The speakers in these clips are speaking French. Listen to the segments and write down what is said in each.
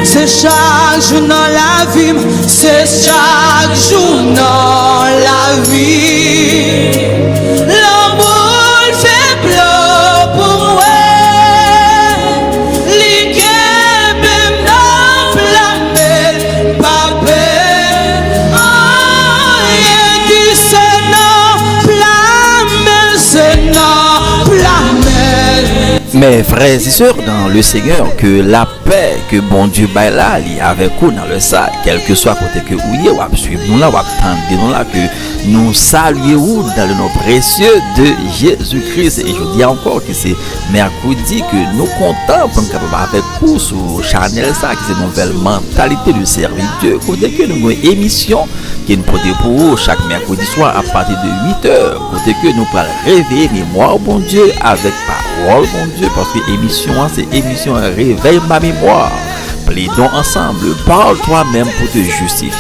C'est chaque jour dans la vie, c'est chaque jour dans la vie. L'amour fait bleu pour moi. L'iguebe n'a plamé, papé. Rien dit c'est non, plamé, c'est non, plamé. Mes frères et sœurs dans le Seigneur, que la paix que bon Dieu baille là, il est avec vous dans le sac, quel que soit côté que vous y ou suivre nous là, ou attendre nous là, que nous saluons dans le nom précieux de Jésus-Christ. Et je dis encore que c'est mercredi que nous comptons pour nous capable avec vous sur Chanel ça, qui c'est une nouvelle mentalité de servir Dieu. Côté que nous avons une émission qui nous porte pour vous chaque mercredi soir à partir de 8h. Côté que nous parlons réveiller mémoire bon Dieu avec parole bon Dieu, parce que émission c'est émission réveille ma mémoire. Plaidons ensemble, parle toi-même pour te justifier.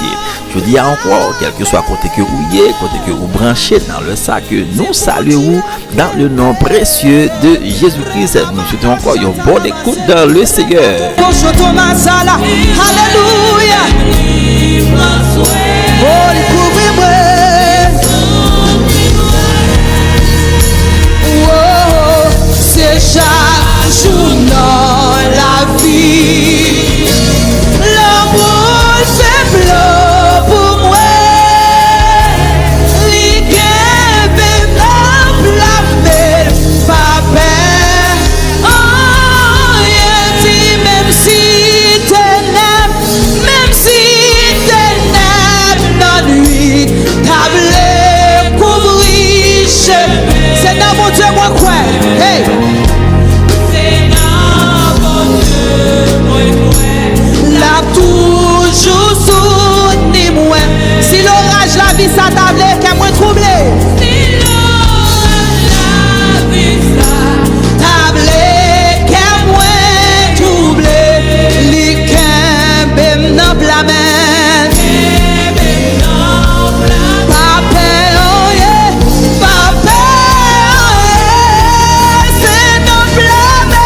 Je dis encore, quel que soit côté que vous y êtes, côté que vous branchez dans le sac, nous saluons dans le nom précieux de Jésus-Christ. Nous souhaitons encore une bonne écoute dans le Seigneur. Bonjour Thomas Sala, alléluia. Oh, découvrez-moi. Oh, c'est chaque jour dans la vie. L'amour fait bleu pour moi. L'iguebe n'a plamé, papé. Oh, rien dit même si ténèbres dans nuit, tablé couvrir. C'est dans mon Dieu moi quoi. Hey. La toujours soutenu moi. Si l'orage la vie ça table qu'à moi troublé. Si l'orage la vie ça table qu'à moi troublé. Li kembe m'nan blâme. Papé oh yeah, papé oh yeah, c'est non blâme.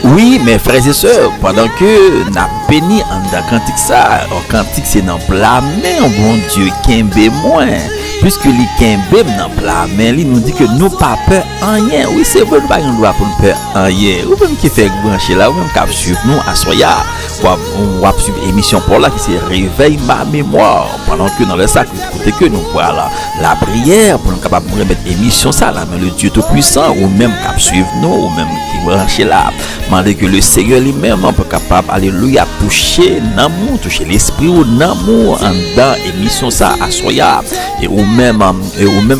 Oui, mes frères et sœurs, pendant que n'a béni en dans cantique ça, en cantique c'est dans blâmer un bon Dieu kembe moins, puisque li kembe dans blâmer, il nous dit que nous pas peur en rien. Oui, c'est vrai, nous pas un droit pour nous peur en rien. Ou même qui fait brancher là, ou même qui suivre nous à soya, on va suivre émission pour là qui c'est réveille ma mémoire, pendant que dans le sac côté que nous voilà la prière pour nous capable de remettre émission ça là, mais le Dieu tout puissant ou même qui suivre nous ou même qui brancher là, demander que le Seigneur lui-même peut capable alléluia toucher l'amour, toucher l'esprit ou l'amour en dans émission ça à soya, et ou même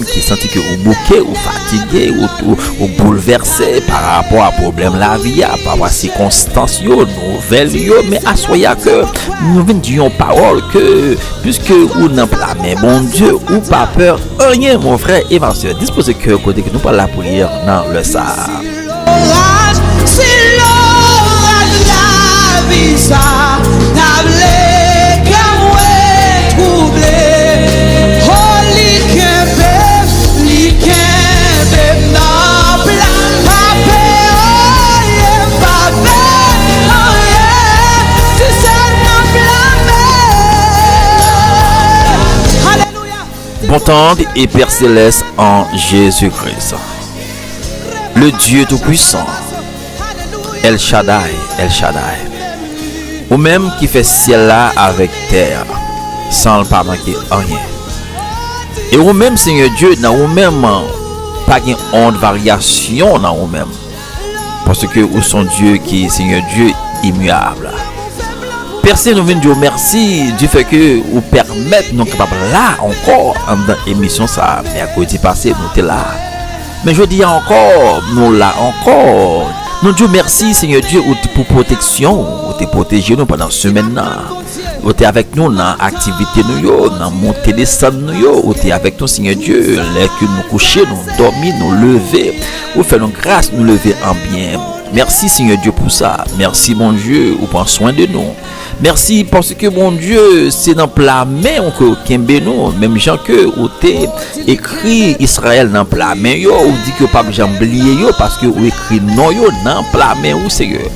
qui senti que ou bouqué ou fatigué ou bouleversé par rapport à problème la vie, par rapport à circonstances yo, nouvelles yo, mais à soya que nous venons dire parole que puisque ou n'a pas mais bon Dieu ou pas peur rien mon frère et ma soeur, disposez que côté que nous parlons la prière dans le ça. Si l'orage la vie ça tablé qu'à moi troublé. Oh l'ikembe n'a blâme. Papé oh yeah, papé oh yeah, si c'est non blâme. Alléluia. Bon temps et Père Céleste en Jésus-Christ, le Dieu tout-puissant, El Shaddai, ou même qui fait ciel là avec terre, sans le pas manquer rien. Et ou même Seigneur Dieu, dans ou même pas une honte variation dans ou même, parce que ou son Dieu qui est Seigneur Dieu immuable. Personne nous vient dire merci du fait que vous permettez nous capables là encore dans l'émission ça, mais à côté passé nous t'es là. Mais je dis encore, nous là encore. Nous Dieu merci Seigneur Dieu pour protection, ou te protéger nous pendant semaine là. Ou t'es avec nous dans activité nous yo, dans montée descendre nous yo, ou t'es avec nous Seigneur Dieu, les que nous coucher, nous dormir, nous lever, ou faire nous grâce nous lever en bien. Merci Seigneur Dieu pour ça. Merci mon Dieu, ou prend soin de nous. Merci parce que mon Dieu, c'est dans plat main que kembe nous, même gens que ou t'es écrit Israël dans plat main yo, ou dit que pas j'oublier yo parce que ou écrit non yo dans plat main ou Seigneur.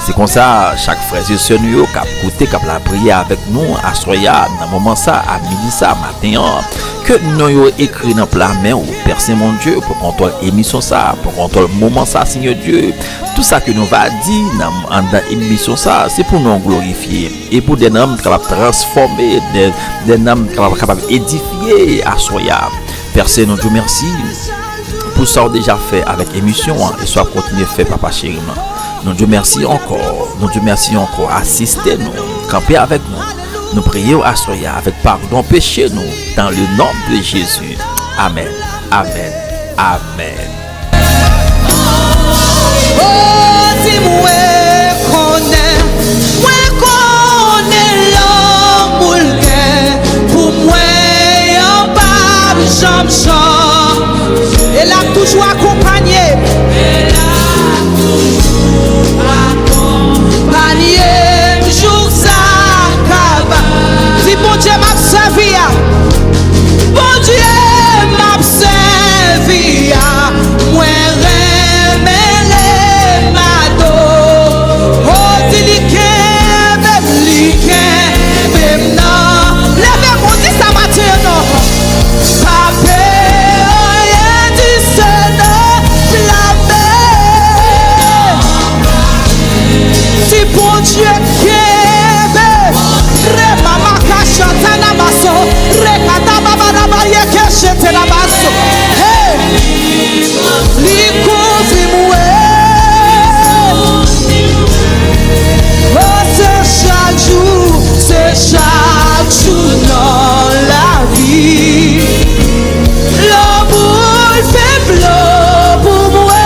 C'est comme ça, chaque frère et sœur nous qui a écouté, qui a la prière avec nous, à soya, dans moment ça, à midi ça, matin, que nous avons écrit dans la main, ou personne mon Dieu, pour contrôler l'émission ça, pour contrôler le moment ça, Seigneur Dieu. Tout ça que nous va dire dans l'émission ça, c'est pour nous glorifier. Et pour des hommes capables de transformer, des hommes capables d'édifier à soya. Personne nous dit merci pour ça déjà fait avec l'émission, et soit continuer à faire, papa chéri. Nous Dieu merci encore. Nous Dieu merci encore. Assistez-nous. Campez avec nous. Nous prions à soya avec pardon péché nous. Dans le nom de Jésus. Amen. Amen. Amen. Oh, si moi connais l'amour pour moi en bas j'aime ça. Elle a toujours accompagné. Jour ça si bon Dieu m'a servi, bon Dieu m'a servi, moi remèle ma dos, oh même non, levez-moi dit ça matin non, ça fait rien du Seigneur, si bon Dieu chaque jour dans la vie, l'amour fait blanc pour moi.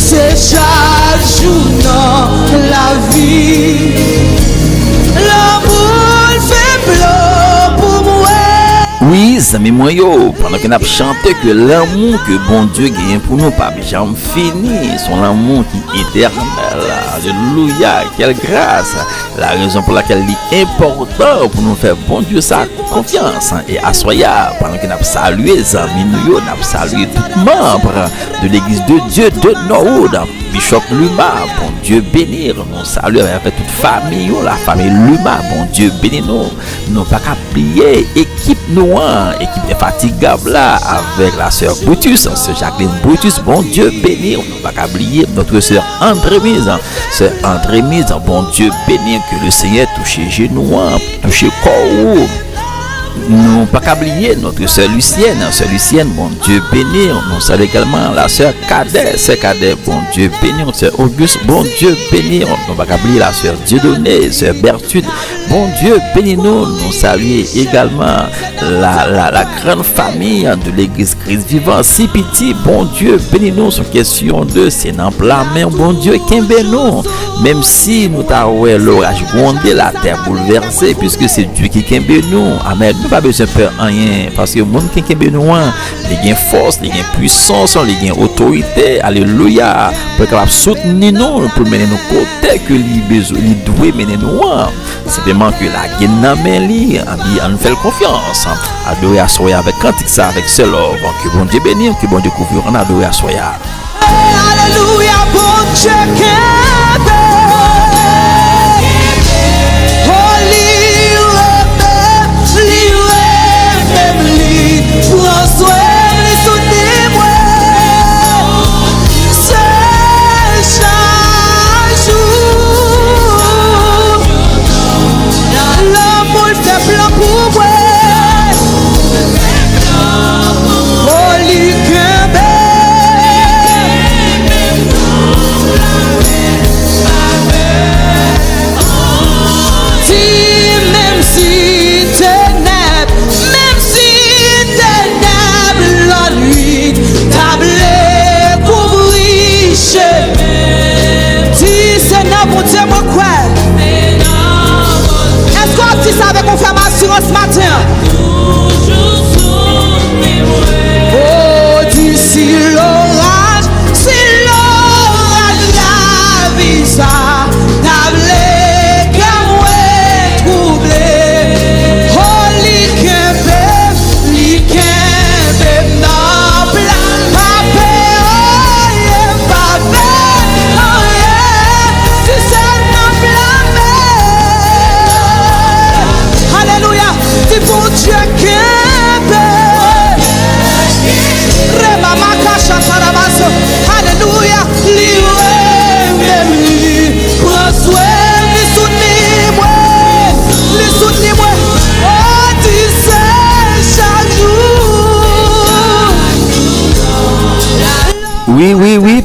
C'est chaque jour dans la vie, l'amour fait blanc pour moi. Oui, amis moi yo, pendant qu'on a chanté que l'amour que bon Dieu gagne pour nous pas jamais fini, son amour qui est éternel. Alléluia, quelle grâce. La raison pour laquelle il est important pour nous faire bon Dieu sa confiance et assoya pendant qu'on a salué les amis nous, on a salué tout membre de l'église de Dieu de Norwood, Bishop Luma, bon Dieu bénir, nous saluons avec toute famille, la famille Luma, bon Dieu bénir nous pas qu'à oublier équipe noire, équipe infatigable là avec la sœur Brutus, sœur Jacqueline Brutus, bon Dieu bénir, nous pas qu'à oublier notre sœur Andrémise, sœur Andrémise, bon Dieu bénir, que le Seigneur touche genoux, touche corps. Nous pas oublier notre sœur Lucienne, bon Dieu bénir. Nous saluons également la sœur Cadet, bon Dieu bénir. Sœur Auguste, bon Dieu bénir. Nous pas oublier la sœur Dieudonné, sœur Bertrude, bon Dieu bénir nous. Nous saluons également la grande famille de l'église Christ vivant, si petit, bon Dieu bénir nous. Sur question de c'est dans la main, bon Dieu qu'aimez nous. Même si nous avons l'orage grondé, la terre bouleversée, puisque c'est Dieu qui aime nous. Amen. Nous pas besoin de faire rien parce que le monde qui aime nous, il a force, il a puissance, il a autorité. Alléluia. Pour capable soutenir nous, pour mener nos côtés que il doit mener nous. Simplement que la gaine n'a main li, on fait confiance. Adorer à soya avec cantique ça avec seul love. Que bon Dieu bénisse, que bon Dieu couvre, on adorer à soya. Alléluia, bon Dieu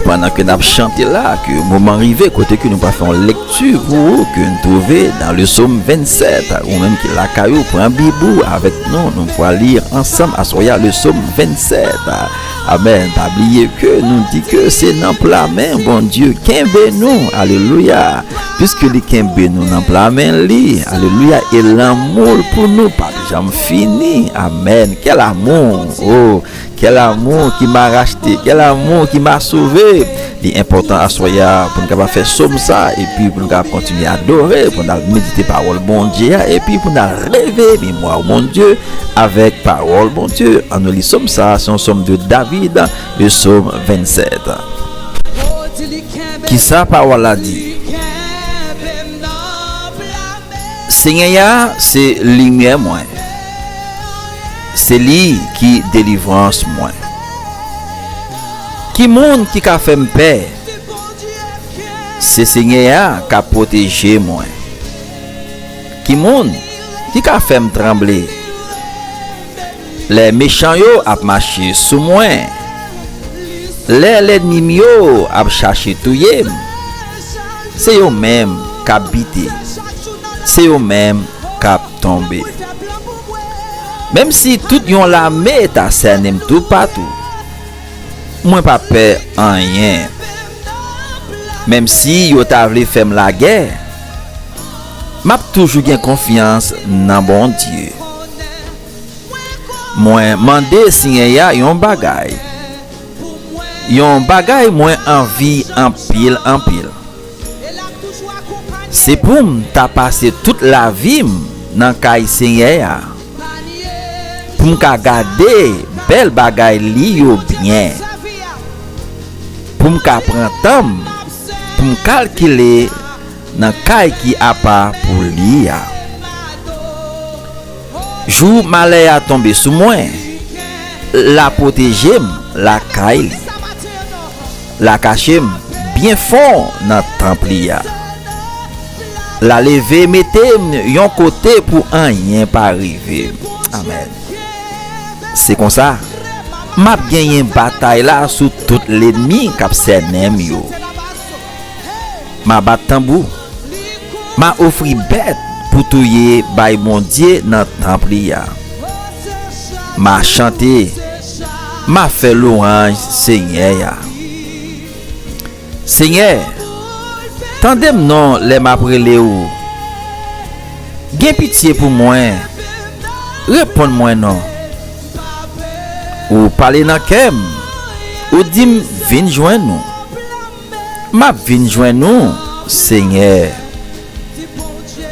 pendant que nous chanté là, que le moment arrivé, côté que nous pas fait une lecture pour vous, que nous trouvons dans le psaume 27, ou même qu'il a caillou pour un bibou avec nous, nous pourrons lire ensemble à soya le psaume 27. Amen. Pas oublier que nous dit que c'est dans la main, bon Dieu, qu'aimez nous, alléluia. Puisque les qu'aimez nous dans la main, alléluia, et l'amour pour nous, pas jamais fini. Amen. Quel amour, oh, quel amour qui m'a racheté, quel amour qui m'a sauvé. Il est important à soya pour nous capable faire somme ça et puis pour nous capable continuer à adorer, pour nous méditer parole bon Dieu et puis pour nous rêver mémoire bon Dieu avec parole bon Dieu. En nous lisons ça, c'est un psaume de David, le psaume 27. Qui ça parole a dit? Seigneur, c'est lumière moi. C'est lui qui délivrance moi. Qui monde qui a fait me paix? C'est Seigneur qui a protégé moi. Qui monde qui a fait me trembler? Les méchants yo a marché sous moi. Les ennemis yo a cherché touyer. C'est eux même qui a bité. C'est eux même qui a tombé. Même si tout yon la met à cerner tout partout. Moi pas peur en rien. Même si yo t'a voulu faire la guerre, m'a toujours gain confiance dans bon Dieu. Moi mandé Seigneur yon bagay. Yon bagay moi envie en pile. C'est pour m'ta passer toute la vie dans kay Seigneur. Pour m'ka garder belle bagay li yo bien. Pour me prendre temps pour me calculer dans kay qui a pas pour lui. Jour malheur a tombé sur moi, la protéger, la kay, la cacher bien fort dans temple. La lever mettez yon côté pour rien pas arriver. Amen. C'est comme ça. M'a gagné une bataille là sur tout l'ennemi qui s'ennem yo. M'a bat tambour. M'a offri bête pour touyer bay mon Dieu dans temple ya. M'a chanté. M'a fait louange Seigneur ya. Seigneur, tandem non les m'a prélé ou. Gen pitié pour moi. Réponds-moi non. Ou parler dans kem ou dim vinn joindre nous. M'a vinn joindre nous Seigneur.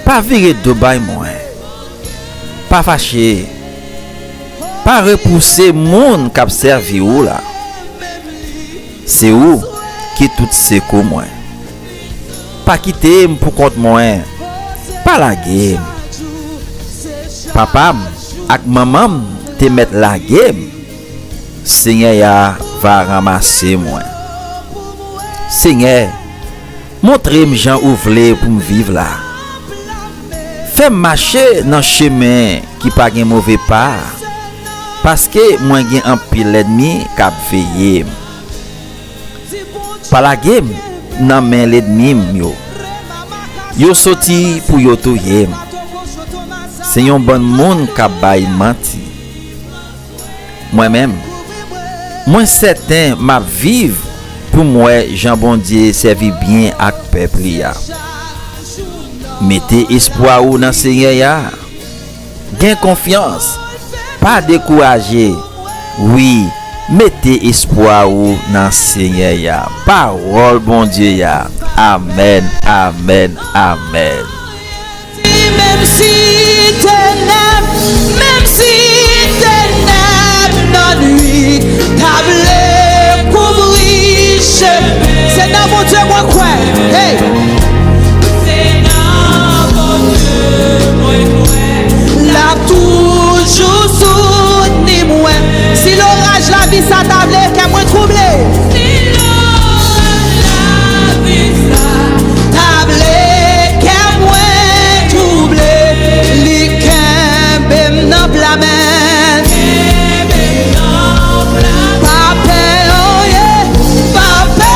Pas virer de bay moi. Pas fâché. Pas repousser monde qui a servi ou là. C'est où qui tout secours moi. Pas quitter pour compte moi. Pas la game. Papa ak maman te mettre la game. Seigneur va ramasser moi. Seigneur, montrez-moi Jean ouvre pour me vivre là. Fais-moi marcher dans chemin qui pas gen mauvais pas. Parce que moi gen un pile ennemi qui a veillé. Par la game nan men l'ennemi yo. Yo sorti pour yo touyer. C'est un bon monde qui a bay menti. Moi-même moi certain m'a vivre pour moi Jean bon Dieu servi bien ak peuple ya. Mettez espoir ou dans Seigneur ya. Gain confiance, pas décourager. Oui, mettez espoir ou dans Seigneur ya. Parole bon Dieu ya. Amen, amen, amen. Même si ténèbres dans nuit, table couvrir, c'est dans mon Dieu moi quoi. Hey. C'est dans mon Dieu moi quoi. La toujours soutenu moi. Si l'orage la vie ça table qu'à moi troublé. Si l'orage la vie ça table qu'à moi troublé. Li kembe nan blâme. Papa, oh yeah, papa.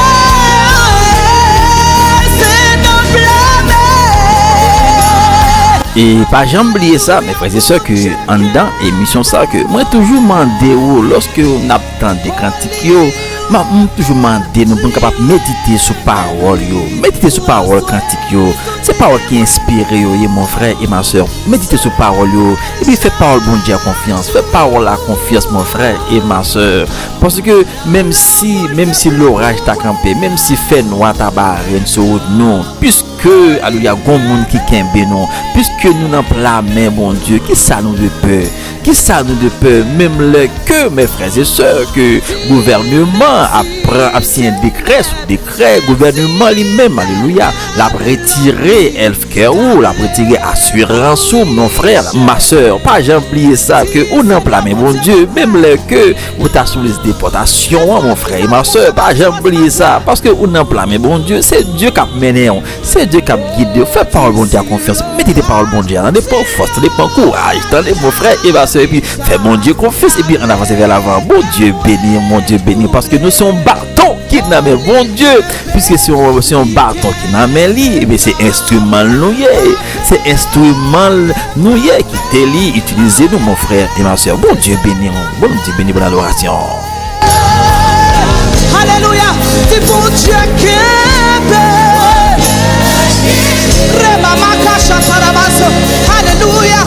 Et pas jamais oublier ça, mes frères et sœurs, que en dedans émission ça que moi toujours mandé ou lorsque on attend des cantiques yo, moi toujours mandé nous pour capable méditer sur parole yo, méditer sur parole cantique yo. C'est parole qui inspire yo, et mon frère et ma sœur, méditer sur parole yo et puis fais parole bon Dieu à confiance, fais parole à confiance mon frère et ma sœur, parce que même si l'orage t'a campé, même si fait noir ta barre sur nous, puisque alléluia gon monde qui kembe non, puisque nous n'en plat main mon Dieu, qui ça nous de peur, qui ça nous de peur, même le que mes frères et sœurs que gouvernement a signé un décret gouvernement lui-même alléluia l'a retiré healthcare ou l'a retiré assurance ou mon frère ma sœur, pas jamais oublier ça que ou n'en plat main mon Dieu, même le que ou ta sous les déportations mon frère et ma sœur, pas jamais oublier ça, parce que ou n'en plat main bon Dieu, c'est Dieu qui a mené, c'est Dieu qui a guidé. Fais parole bon Dieu à confiance, mettez tes paroles bon Dieu, n'en pas force, n'en pas courage, attendez mon frère et ma soeur, et puis fais mon Dieu confiance et puis on avance vers l'avant. Bon Dieu béni, parce que nous sommes bâtons qui n'a mais bon Dieu, puisque si on bâton qui n'a mais lui, et bien c'est instrument nouillé, c'est instrument nouillé qui t'est lié, utilisez-nous mon frère et ma soeur. Bon Dieu béni pour l'adoration. Alléluia, c'est bon Dieu qui est Alléluia,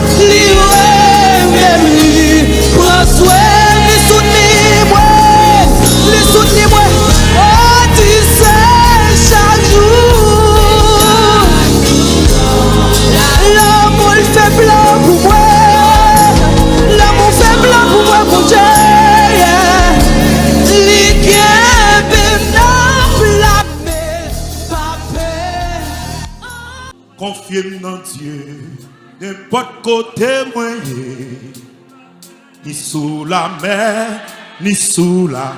prends soin, les soutenez-moi, oh tu sais chaque jour, l'amour fait blanc pour moi, l'amour fait blanc pour moi, mon Dieu, confiez dans Dieu, n'importe côté moyen, ni sous la mer, ni sous la,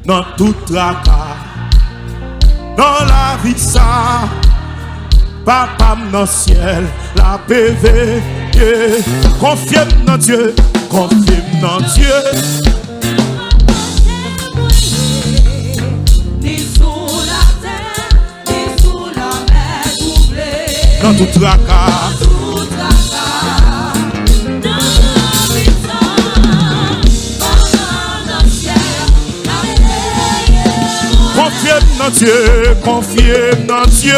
dans tout tracas, dans la vie ça, papa dans le ciel, la PV, confiez dans Dieu, confiez dans Dieu. Dans tout tracas, confiez dans Dieu, confiez dans Dieu,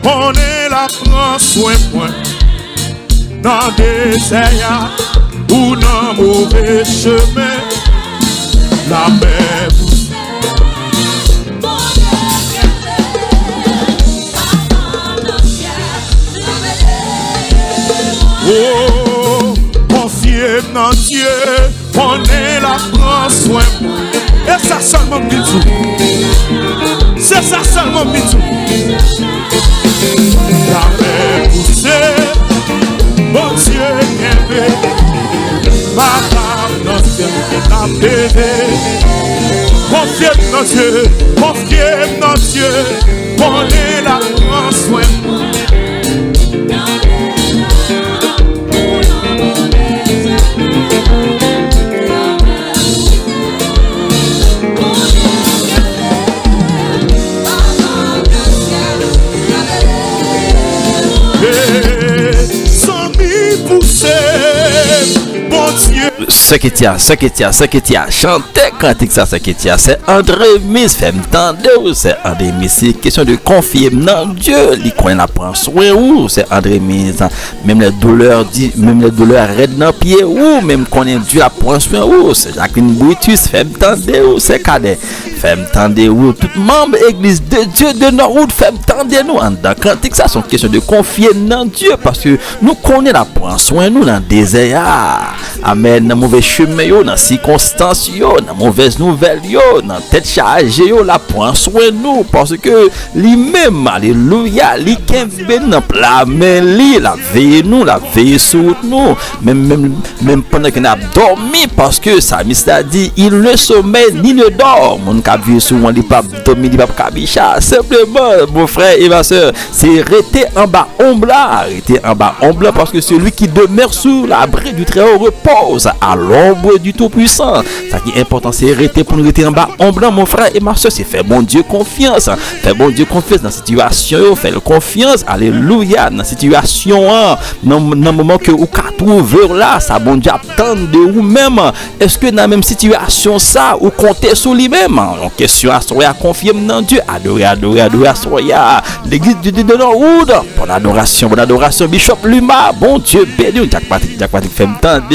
on est là, prends soin point. Dans des désert ou dans mauvais chemin, la mer. Oh, confiez dans Dieu, on est là, prends soin. Et ça seulement bitou. C'est ça seulement bitou. La mer poussée, bon Dieu aimé, papa dans le ciel, la bébé. Confiez dans Dieu, confiez dans Dieu, on est là, prends soin. Ce qui tient, chanter cantique ça, ce qui tient, c'est André Miss, fait m'tendre, c'est André Miss, c'est question de confier dans Dieu, li qu'on la prend soin ou, c'est André Miss, même les douleurs raide dans pied ou, même qu'on est Dieu la prend soin ou, c'est Jacqueline Bouitus, fait m'tendre, c'est Cadet, fait m'tendre ou, tout membre église de Dieu de Norwood, fait m'tendre nous, en dans cantique ça, c'est question de confier dans Dieu, parce que nous connaissons la prend soin nous dans le désert, amen, dans mauvais chemin yo, dans circonstances yo, dans mauvaise nouvelle yo, dans tête chargée yo, la prend soin nous, parce que lui-même, alléluia, lui kembe dans plat mais lui la veille sur nous, même pendant qu'on a dormi, parce que ça a dit il ne sommeille ni ne dort, mon qu'à vivre souvent, il pas dormir, il pas cabicha. Simplement, mon frère et ma soeur, c'est rester en bas ombre là, rester en bas ombre là, parce que celui qui demeure sous l'abri du Très-Haut repose à l'ombre du Tout-Puissant. Ça qui est important, c'est rester pour nous rester en bas ombre là, mon frère et ma soeur, c'est faire bon Dieu confiance. Faire bon Dieu confiance dans la situation, faire confiance, alléluia, dans la situation, dans le moment que vous trouvez là, ça bon Dieu attend de vous-même. Est-ce que dans la même situation, ça, vous comptez sur lui-même? En question à soya, confirme dans Dieu. Adorer à soya. L'église de Norwood. Bonne adoration, Bishop Luma. Bon Dieu, béni. Jack Patrick, fait me tendre.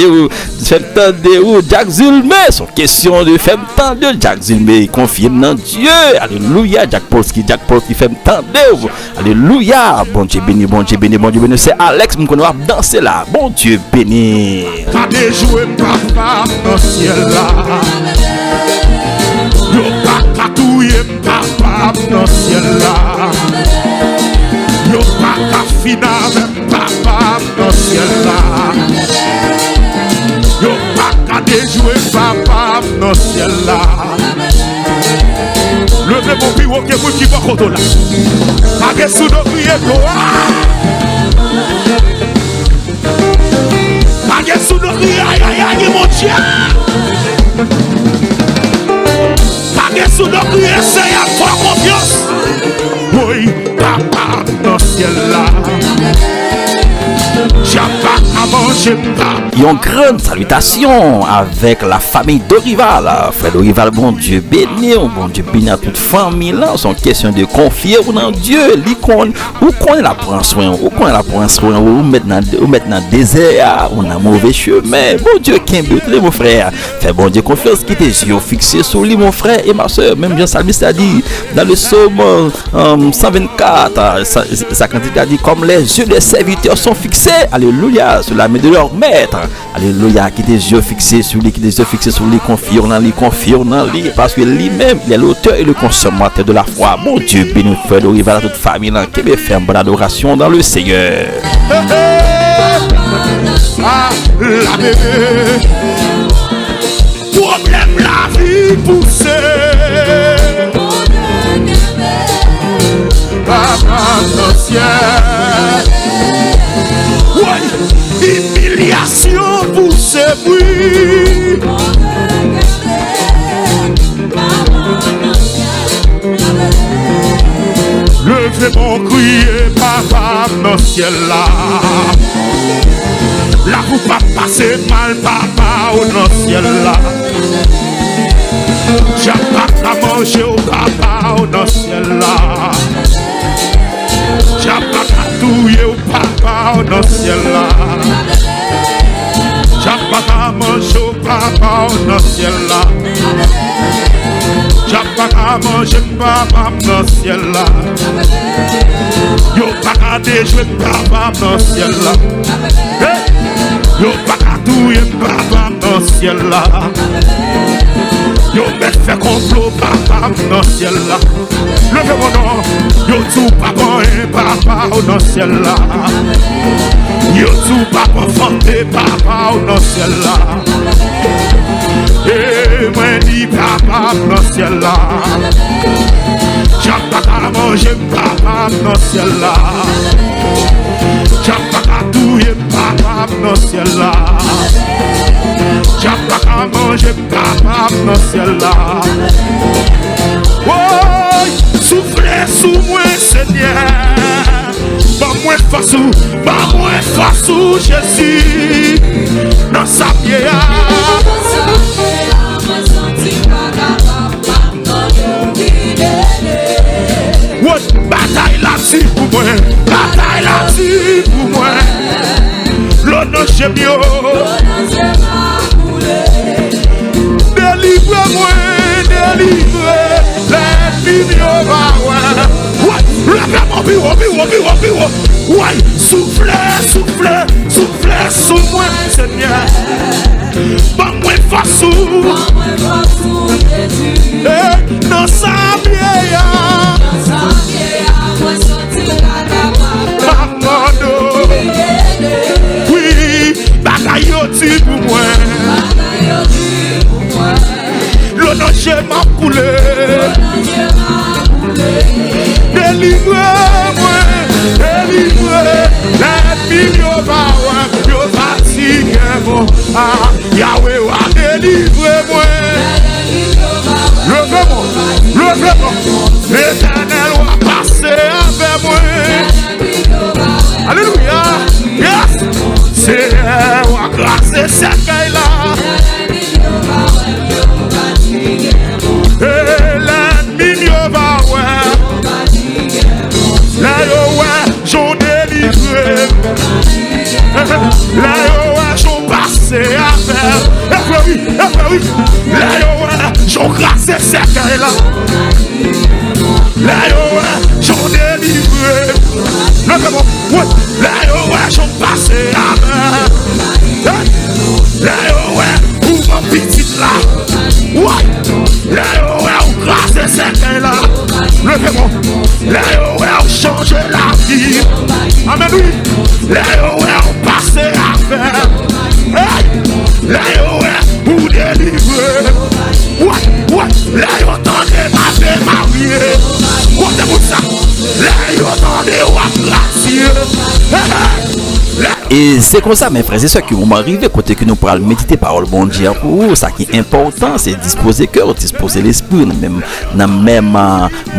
Jack Zulme. Son question de fait me tendre. Jack Zulme, confirme dans Dieu. Alléluia. Jack Polski, fait me tendre. Alléluia. Bon Dieu béni. C'est Alex, nous connaissons danser là. Bon Dieu béni. Pas de jouer papa dans le ciel là. Yo pas catouiller papa dans le ciel là. Yo pas finir même papa dans le ciel là. Yo pas déjouer papa dans le ciel là. Levez mon bureau que vous qui va côté là. Pas de sous de prier gloire. Pas de sous de prier aïe mon Dieu. Sous nos prières, c'est à toi confiance. Oui, papa dans le ciel là. J'ai pas à manger, papa. Une grande salutation avec la famille Dorival. Frère Dorival, bon Dieu béni, bon Dieu béni à toute famille là. C'est une question de confier dans Dieu. L'icône, où qu'on la prend soin, où maintenant le désert, on a mauvais chemin. Bon Dieu, qu'un but, mon frère. Fais bon Dieu confiance, qui tes yeux fixés sur lui, mon frère et ma soeur. Même Jean Salmiste a dit dans le psaume 124, sa quantité a dit comme les yeux des serviteurs sont fixés, alléluia, sur la main de leur maître. Alléluia, qui des yeux fixés sur lui, confie en lui, parce que lui-même, il est l'auteur et le consommateur de la foi. Bon Dieu, béni, frère Dorival à toute famille, qui veut faire une bonne adoration dans le Seigneur. La bébé, problème la vie poussée. Papa dans le ciel. Ouais, humiliation pour ce bruit. Levez mon crier, papa dans le ciel là. Là vous pas passer mal, papa dans le ciel là. J'ai pas à manger au papa dans le ciel là. J'ai pas à touiller au papa dans le ciel là. J'ai pas à manger au papa dans le ciel là. J'ai pas à manger papa dans le ciel là. Yo pas à déjouer papa dans le ciel là. Yo pas à touiller papa dans le ciel là. Yo met fait complot papa dans le ciel là. Levez mon nom. Yo tout papa et papa dans le ciel là. Yo tout papa fanté papa dans le ciel là. Et moi dis papa dans le ciel là. J'ai pas à manger papa dans le ciel là. J'ai pas à touiller papa dans le ciel là. J'ai pas à manger papa dans le ciel là. Oh, soufflez sous moi Seigneur. Pas moins face où Jésus dans sa pierre. Bataille là-dessus pour moi, bataille là-dessus pour moi. L'honneur j'ai mieux. Délivre-moi, délivre les lumières. Ouais, levez mon bureau. Ouais, soufflez sous moi, Seigneur. Pas moins facile. Dans sa vieille. Oui, bataille au-dessus pour moi. L'honneur danger m'a coulé. Délivre-moi, l'ennemi yo fatigué moi. Ah, Yahweh wa délivre-moi. Levez-moi, l'Éternel va passer avec moi. Alléluia, yes. C'est wa grâce cette caille-là. L'ennemi yo va ouais. Là yo ouais, j'en délivré. Là yo ouais, j'en passé à faire. Et puis oui. Là yo ouais, j'en grâce cette caille-là. Là yo ouais, j'en délivré. Levez-moi, ouais. Là yo ouais, j'en passé à faire. Là yo ouais, pour mon petit là. Ouais. Là yo ouais, on grâce cette caille-là. Levez-moi. Là yo ouais, on change la vie. Amen, oui. Là yo ouais, on passe à faire. Hey. Là yo ouais, pour délivrer. Ouais. Là yo tendez ma femme mariée. Ouais, c'est pour ça. Là yo tendez wa gracieux. Et c'est comme ça, mes frères et sœurs, que vous m'arrivez, côté que nous pourrons méditer parole bon Dieu pour vous. Ça qui est important, c'est disposer le cœur, disposer l'esprit, dans le même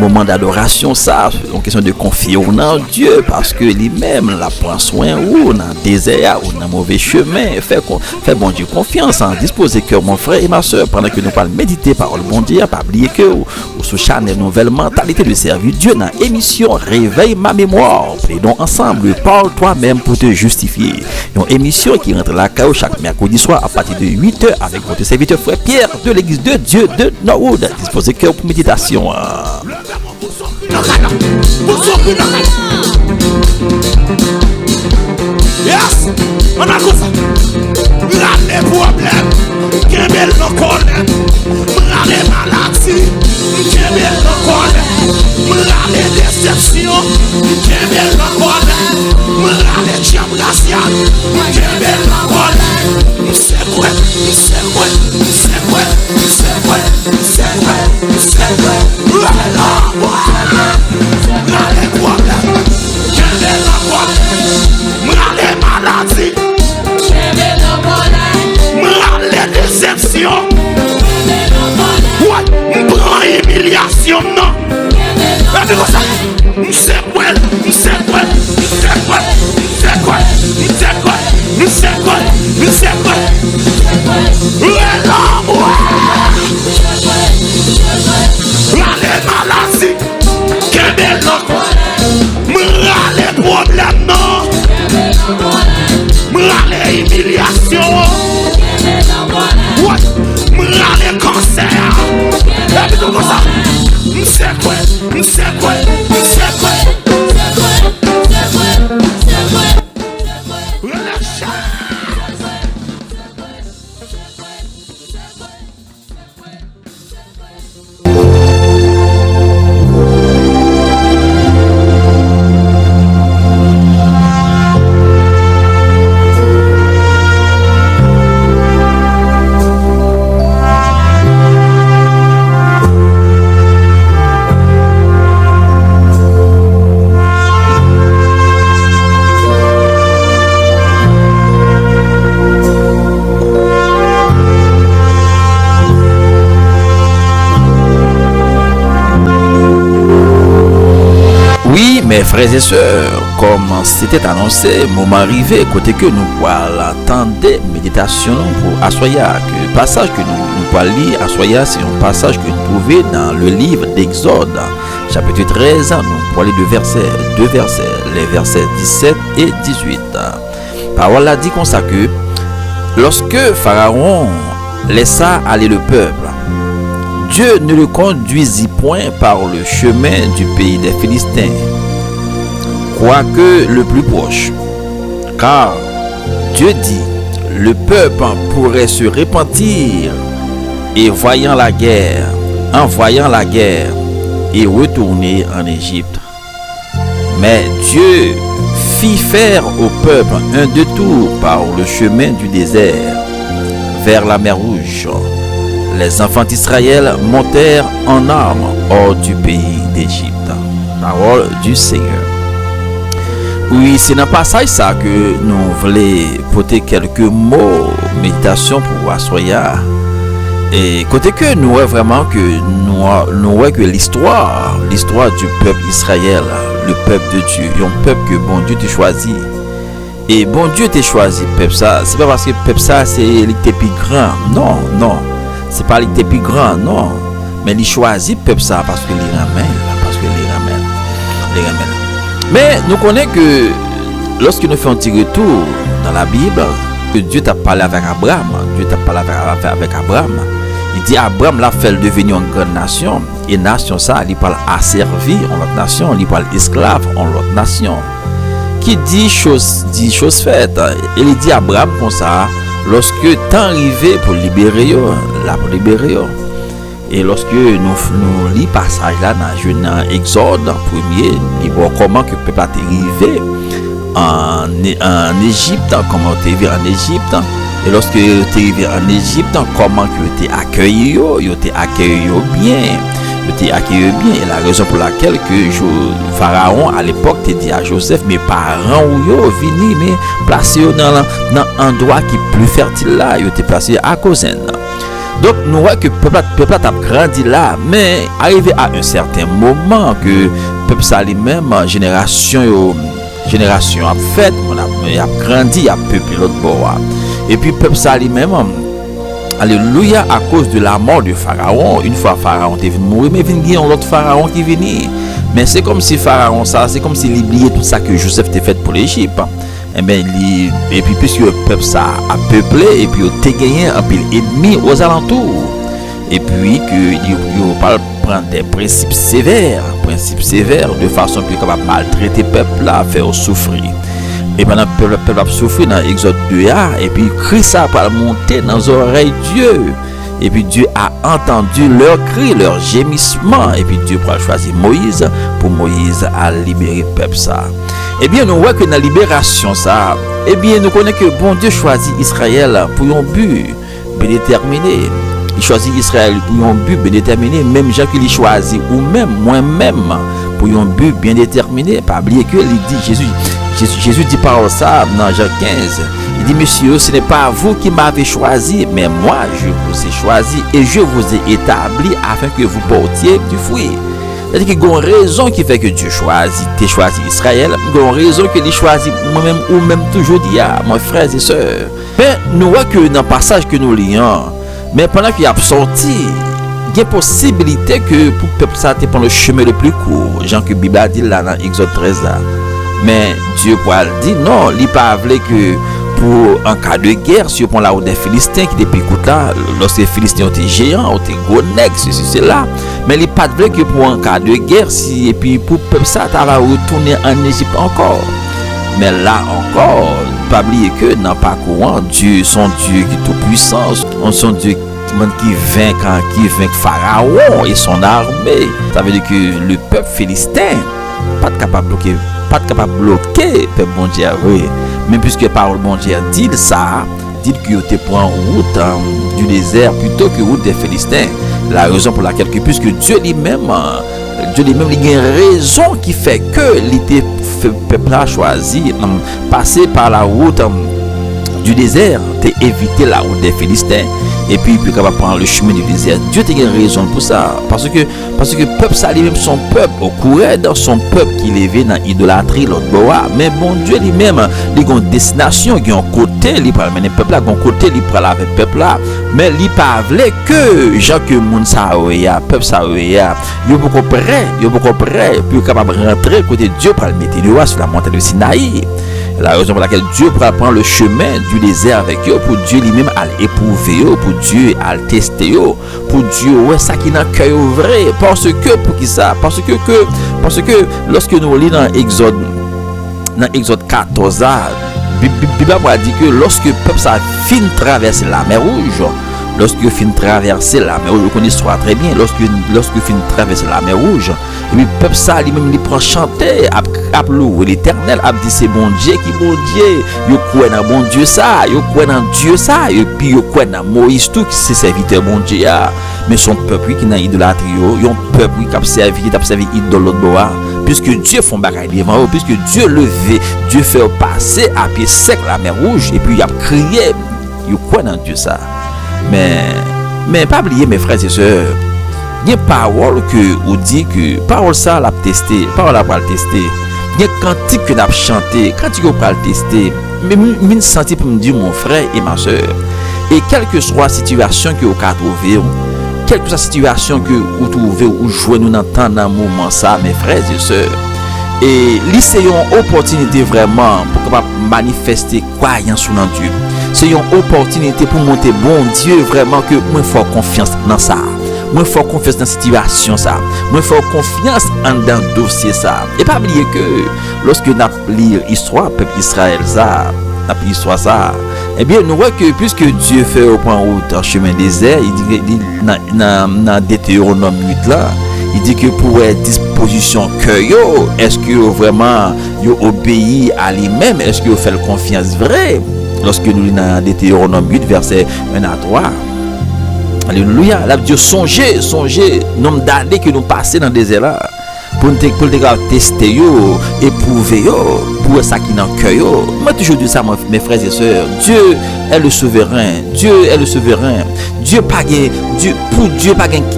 moment d'adoration, ça, en question de confier en Dieu, parce que lui-même, la prend soin ou dans le désert, ou dans le mauvais chemin. Fait bon Dieu confiance, disposer le cœur, mon frère et ma soeur, pendant que nous pourrons méditer parole bon Dieu, pas oublier que ou sous Chanel Nouvelle Mentalité de servir Dieu dans l'émission Réveille ma mémoire. Plaidons ensemble, parle toi-même pour te justifier. Une émission qui rentre la CAO chaque mercredi soir à partir de 8h avec votre serviteur frère Pierre de l'église de Dieu de Norwood. Disposez cœur pour méditation. Yes, on a quoi ça? Les problèmes, qu'un bel connaît. Les maladies, qu'un bel connaît. Les déceptions, qu'un bel connaît. Les diables raciales, qu'un bel connaît. C'est quoi? Les problèmes, qu'un bel connaît. Les maladies, les déceptions, ouais, prends humiliation, non. C'est quoi? Les maladies, qu'un bel les problèmes, non. Les humiliations, ouais, les cancers. Et puis tout ça, c'est quoi? Mes frères et sœurs, comme c'était annoncé, moment arrivé, côté que nous pouvons attendre méditation pour Assoya, que le passage que nous pouvons lire Assoya, c'est un passage que nous trouvons dans le livre d'Exode, chapitre 13, nous pouvons lire deux versets, les versets 17 et 18. Parole a dit comme ça que lorsque Pharaon laissa aller le peuple, Dieu ne le conduisit point par le chemin du pays des Philistins, quoique le plus proche. Car Dieu dit, le peuple pourrait se repentir et en voyant la guerre et retourner en Égypte. Mais Dieu fit faire au peuple un détour par le chemin du désert vers la mer Rouge. les enfants d'Israël montèrent en armes hors du pays d'Égypte. Parole du Seigneur. Oui, c'est dans le passage ça que nous voulons porter quelques mots, méditation pour assoyer. Et côté que nous voyons vraiment que nous voyons que l'histoire du peuple Israël, le peuple de Dieu, un peuple que bon Dieu t'a choisi. Et bon Dieu t'a choisi, peuple ça. C'est pas parce que peuple ça c'est l'été plus grand. Non. C'est pas l'été plus grand, non. Mais il choisit peuple ça parce que les ramène. Mais nous connaissons que lorsque nous faisons un petit retour dans la Bible, que Dieu t'a parlé avec Abraham. Avec Abraham. Il dit Abraham l'a fait devenir une grande nation. Et nation ça, il parle asservi en l'autre nation, il parle esclave en l'autre nation. Qui dit chose faite. Et il dit Abraham comme ça, lorsque temps arrivé pour libérer, Et lorsque nous lisons passage là dans Exode 1er, il voit comment que le peuple a arrivé en Égypte, comment tu es arrivé en Égypte. Et lorsque tu es arrivé en Égypte, comment tu es accueilli, bien. Et la raison pour laquelle que Pharaon à l'époque te dit à Joseph, mes parents ou vini mais placé dans un endroit qui est plus fertile là, ils étaient placés à Goshen. Donc nous voyons que le peuple a grandi là, mais arrivé à un certain moment que le peuple ça lui-même, génération a fait, il a grandi, il a peuplé l'autre bord. Et puis le peuple ça lui-même, alléluia, à cause de la mort de Pharaon, une fois Pharaon est venu mourir, mais il y a un autre Pharaon qui vient. Mais c'est comme si Pharaon ça, c'est comme s'il oubliait tout ça que Joseph t'a fait pour l'Égypte. Et puis puisque le peuple ça a peuplé et puis il a gagné un peu ennemi aux alentours. Et puis qu'il va prendre des principes sévères de façon plus capable de maltraiter le peuple là, faire souffrir. Et pendant que le peuple a souffert dans Exode 2, et puis Christ a monté dans les oreilles de Dieu. Et puis Dieu a entendu leurs cris, leurs gémissements. Et puis Dieu a choisi Moïse pour Moïse à libérer le peuple ça. Eh bien, nous voyons que dans la libération ça, eh bien, nous connaissons que bon Dieu choisit Israël pour un but bien déterminé. Il choisit Israël pour un but bien déterminé, même Jean qui l'a choisi, ou même moi-même, pour un but bien déterminé. Pas oublier que il dit Jésus dit par ça dans Jean 15. Il dit, monsieur, ce n'est pas vous qui m'avez choisi, mais moi je vous ai choisi et je vous ai établi afin que vous portiez du fruit. C'est-à-dire qu'il y a une raison qui fait que Dieu choisit Israël, il y a une raison que il choisit moi-même ou même toujours dit, mes frères et sœurs. Mais nous voyons que dans le passage que nous lisons, mais pendant qu'il a sorti, il y a possibilité que pour le peuple ça te prendre le chemin le plus court. Jean que la Bible a dit là dans Exode 13 là. Mais Dieu pourra dire non, il n'a pas voulu que pour un cas de guerre, si on prend la route des Philistins qui depuis écoute là, lorsque les Philistins ont été géants, ont été gros nègres, c'est là. Mais il n'a pas voulu que pour un cas de guerre, si et puis pour le peuple ça, tu vas retourner en Égypte encore. Mais là encore, pas oublier que dans le parcours, Dieu, son Dieu qui est tout puissant, son Dieu qui vainc Pharaon et son armée. Ça veut dire que le peuple philistin pas capable de bloquer le peuple bon Dieu. Mais puisque parole bon Dieu dit ça, dit qu'il te prend route du désert plutôt que route des Philistins. La raison pour laquelle puisque Dieu lui-même il y a une raison qui fait que le peuple a choisi passer par la route du désert, d'éviter la route des Philistins. Et puis il peut capable prendre le chemin du désert. Dieu a une raison pour ça. Parce que le peuple ça lui-même, son peuple au courant dans son peuple qui levé dans l'idolâtrie l'autre bois. Mais bon Dieu lui-même, il a une destination, il a un côté, il prend le peuple là, il a un côté, il prend avec le peuple là. Mais il pas voulu que gens que monde ça peuple ça il beaucoup prêt pour capable rentrer côté Dieu pour le mettre sur la montagne de Sinaï. La raison pour laquelle Dieu prend le chemin du désert avec eux, pour Dieu lui-même à l'éprouver, pour Dieu à le tester, pour Dieu, ouais, ça qui n'a qu'un vrai. Parce que, pour qui ça? Parce que lorsque nous lisons dans Exode 14, la Bible a dit que lorsque le peuple ça fin traverser la mer Rouge, lorsque vous finissez traverser la mer rouge, vous connaissez l'histoire très bien, lorsque vous finissez traverser la mer rouge, et puis le peuple ça lui-même il prend chanter, à louer l'Éternel, à dire c'est bon Dieu qui bon Dieu, il croit dans bon Dieu ça, il croit dans Dieu ça, et puis il croit dans Moïse tout qui c'est serviteur bon Dieu, mais son peuple qui n'a idolâtrie, il y a un peuple qui a servi idole l'autre bois, puisque Dieu font bagaille devant eux, puisque Dieu levé, Dieu fait passer à pied sec la mer rouge, et puis il a crié, il croit dans Dieu ça. Mais pas oublier mes frères et sœurs, il y a une parole que vous dit que parole ça l'a testé, parole la pas le tester. Il y a cantique que n'a chanté, cantique que pas le tester. Mais me senti pour me dire mon frère et ma sœur. Et quelle que soit la situation que vous trouvez, quelle que soit la situation que vous trouvez ou jouez nous dans un moment ça mes frères et sœurs. Et c'est une opportunité vraiment pour manifester croyance en Dieu. C'est une opportunité pour monter bon Dieu vraiment que moi faut confiance dans ça. Moi faut confiance dans la situation ça. Moi faut confiance dans le dossier ça. Et pas oublier que lorsque nous lisons l'histoire peuple Israël ça, l'histoire ça, eh bien nous voyons que puisque Dieu fait au point route en chemin désert, il dit dans Deutéronome 8 là, il dit que pour être disposition que yo, est-ce que vraiment yo obéit à lui-même, est-ce que yo fait confiance vraie? Lorsque nous lisons dans Deutéronome 8 verset 1 à 3. Alléluia, là Dieu songez nombre d'années que nous passons dans le désert là pour nous tester yo, éprouver yo, pour ça qui dans le cœur yo. Moi toujours dis ça mes frères et sœurs, Dieu est le souverain, Dieu est le souverain. Dieu pas gain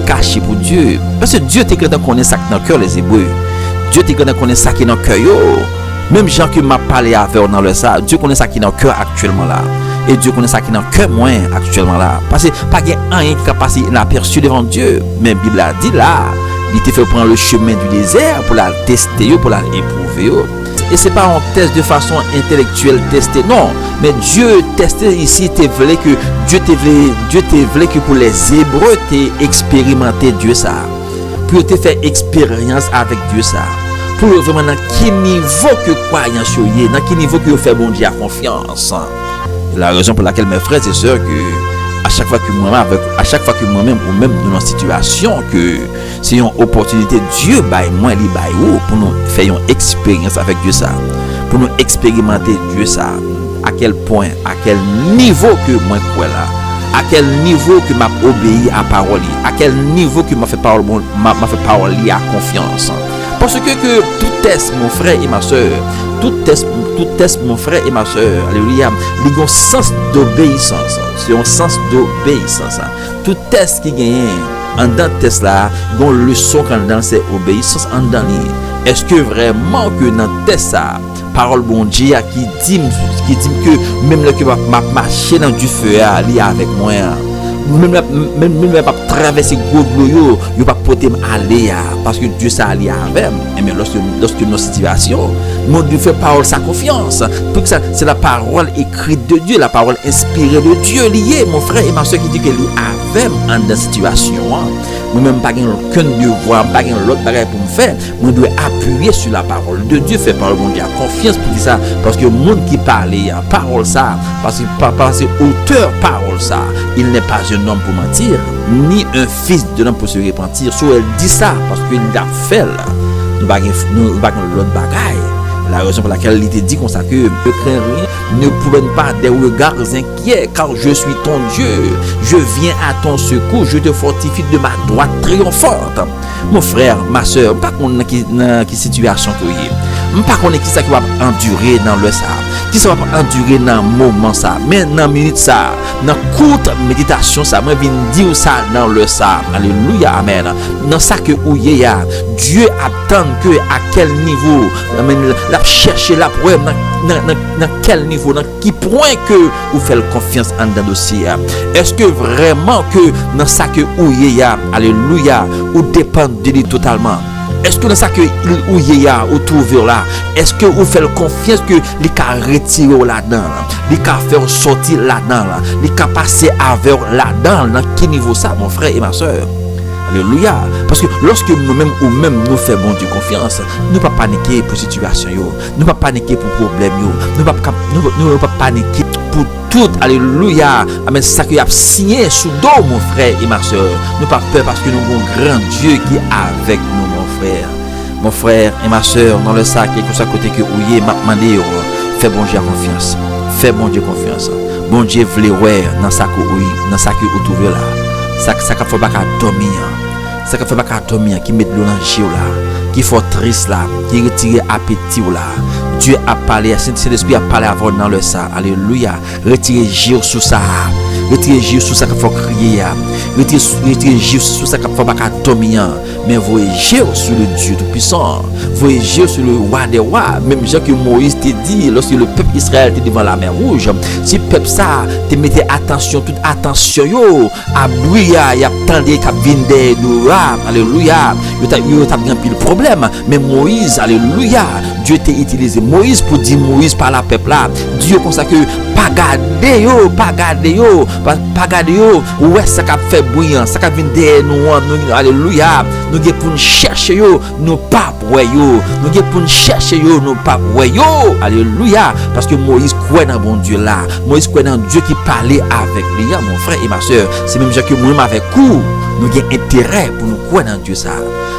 caché pour Dieu, parce que Dieu te connaît ça qui dans le cœur les Hébreux. Dieu te connaît ça qui dans le cœur yo. Même gens qui m'a parlé avec dans le ça, Dieu connaît ça qui dans le cœur actuellement là. Et Dieu connaît ça qui dans le cœur moins actuellement là. Parce que pas rien qui a passé inaperçu devant Dieu. Mais la Bible a dit là, il te fait prendre le chemin du désert pour la tester, pour la éprouver. Et c'est pas un test de façon intellectuelle tester, non. Mais Dieu testé ici, Dieu te voulait que pour les Hébreux, tu expérimenter Dieu ça. Pour te faire expérience avec Dieu ça. Pour vraiment dans quel niveau que croyance y est, dans quel niveau que vous faites bon Dieu à confiance. La raison pour laquelle mes frères et sœurs que à chaque fois que moi-même ou même dans une situation que c'est une opportunité Dieu baille moi li baille ou pour nous faire une expérience avec Dieu ça, pour nous expérimenter Dieu ça, à quel point, à quel niveau que moi quoi là, à quel niveau que m'a obéi à parole, à quel niveau que m'a fait parole à confiance. Parce que tout test mon frère et ma soeur, tout test mon frère et ma soeur, alléluia, il y a un sens d'obéissance, c'est un sens d'obéissance. Tout test qui gagne en dans test là, il y a une leçon quand dans c'est obéissance en dans lui. Est-ce que vraiment que dans test ça, parole bon Dieu qui dit que même le que m'a marché dans du feu ali avec moi, même pas traverser gros l'eau, yo pas porter aller parce que Dieu ça ali avec. Mais lorsque nos situations, nous devons faire parole sa confiance. Pour que ça c'est la parole écrite de Dieu, la parole inspirée de Dieu liée mon frère et ma soeur qui dit que li avec en dans situation. Moi même pas aucun devoir, pas l'autre bagage pour me faire, moi dois appuyer sur la parole de Dieu, faire parole bon Dieu, confiance pour dire ça parce que le monde qui parle parole ça parce que auteur parole ça, il n'est pas un homme pour mentir, ni un fils de l'homme pour se repentir. Soit elle dit ça parce qu'il l'a fait là. Nous pas l'autre bagaille. La raison pour laquelle il était dit comme ça que ne crains rien, ne prenne pas des regards inquiets, car je suis ton Dieu. Je viens à ton secours, je te fortifie de ma droite triomphante. Mon frère, ma soeur, pas qu'on a qui situation que vous êtes. Pas qu'on est qui ça qui va endurer dans le ça. Qui ça va endurer dans le moment ça. Mais dans minute ça, dans courte méditation ça, moi viens dire ça dans le ça. Alléluia, amen. Dans ça que où y a Dieu attend que à quel niveau, la chercher la preuve dans quel niveau, dans qui point que vous faites confiance en dans dossier. Est-ce que vraiment que dans ça que où y a, alléluia, ou dépend de lui totalement? Est-ce que dans ça que où y a ou trouver là, est-ce que vous faites confiance que les cas retirer là-dedans, les cas faire sortir là-dedans, les cas passer avec là-dedans, dans quel niveau ça mon frère et ma soeur? Alléluia. Parce que lorsque nous-mêmes ou même nous faisons bon Dieu confiance, nous ne pas paniquer pour situation, nous ne pas paniquer pour problème, nous ne pas paniquer pour tout. Alléluia. Amen. C'est ça qu'il a signé sous dos, mon frère et ma soeur. Nous pas peur parce que nous avons un grand Dieu qui est avec nous, mon frère. Mon frère et ma soeur, dans le sac, et tout ça côté que ouillé, m'a demandé, fais bon Dieu confiance. Fais bon Dieu confiance. Bon Dieu voulait ouais dans ça que oui, dans ça que vous trouvez là. Ça qui fait pas dormir. Ça qui fait pas dormir, qui met de l'eau dans le jeu là, qui fait triste là, qui retire appétit là. Dieu a parlé, Saint-Esprit a parlé avant dans le ça. Alléluia. Retirez Dieu sous ça. Retirez Dieu sous ça qu'il faut crier. Retirez Dieu sous ça qu'il faut pas dormir. Mais voyez Dieu sur le Dieu tout-puissant. Voyez Dieu sur le roi des rois. Même Jean que Moïse t'a dit lorsque le peuple Israël était devant la mer rouge. Si le peuple ça, te mettez attention, toute attention yo. À briller, il y a tant de qui viennent de nous. Alléluia. Il y a un pile problème. Mais Moïse, alléluia. Dieu t'a utilisé Moïse pour dire Moïse par la peuple là. Dieu comme ça que pas garder yo, pas garder yo, pas garder yo. Ouais, ça qu'a fait bouillant, ça qu'a vient derrière nous. Alléluia. Nous gè pour chercher yo, nous pas pour yo. Nous gè pour chercher yo, nous pas pour yo. Alléluia. Parce que Moïse croit dans bon Dieu là. Moïse croit dans Dieu qui parlait avec lui, mon frère et ma soeur. C'est même que moi-même avec vous, nous avons intérêt pour nous croire dans Dieu ça.